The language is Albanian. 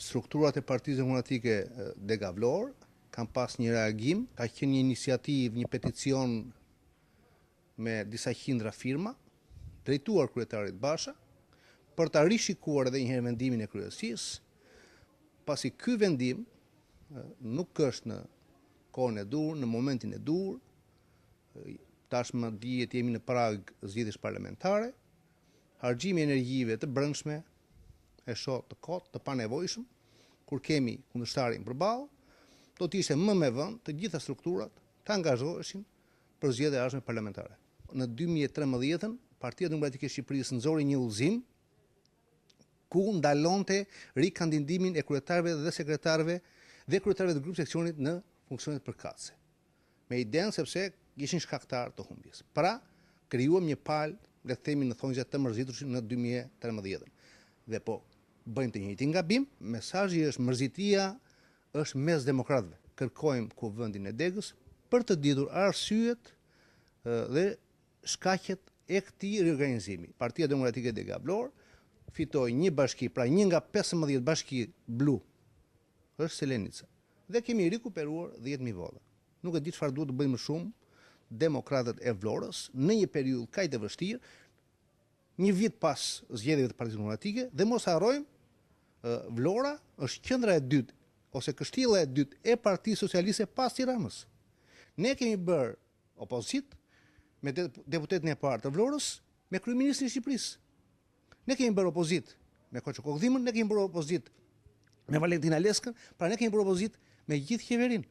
strukturat e Partisë Demokratike Dega Vlorë kanë pas një reagim, ka qenë një iniciativë, një peticion me disa qindra firma, drejtuar kryetarit Basha, për ta rishikuar edhe një herë vendimin e kryesisë, pasi ky vendim nuk është në kohën e dur, në momentin e dur, tashmë dihet jemi në prag zgjedhjes parlamentare, harxhimi i energjive të brendshme e shoh të kotë, të panevojshëm, kur kemi kundërshtarin përballë, do të ishte më me vend të gjitha strukturat të angazhoheshin për zgjedhje ardhshme parlamentare. Në 2013, Partia Demokratike e Shqipërisë nxori një udhëzim ku ndalonte rikandidimin e kryetarëve dhe sekretarëve dhe kryetarëve të grupit seksionit në funksionet përkatëse. Me idenë sepse ishin shkaktar të humbjes. Pra, krijuam një palë, le të themi në thonjza të mërzitur në 2013. Dhe po bëjmë të njëjtin gabim, mesazhi është mërzitia është mes demokratëve. Kërkojmë kuvendin e Degës për të ditur arsyet dhe shkaqet e këtij riorganizimi. Partia Demokratike Dega Vlorë fitoi një bashki, pra një nga 15 bashki blu, është Selenica. Dhe kemi rikuperuar 10.000 vota. Nuk e di çfarë duhet të bëjmë më shumë demokratët e Vlorës në një periudhë kaq të vështirë, një vit pas zgjedhjeve të Partisë Demokratike, dhe mos harrojmë, Vlora është qendra e dytë ose kështjella e dytë e Partisë Socialiste pas Tiranës. Ne kemi bërë opozitë me deputetin e parë të Vlorës me kryeministrin e Shqipërisë. Ne kemi bërë opozitë me Koço Kokdhimën, ne kemi bërë opozitë me Valentina Leskën, pra ne kemi bërë opozitë me gjithë qeverinë.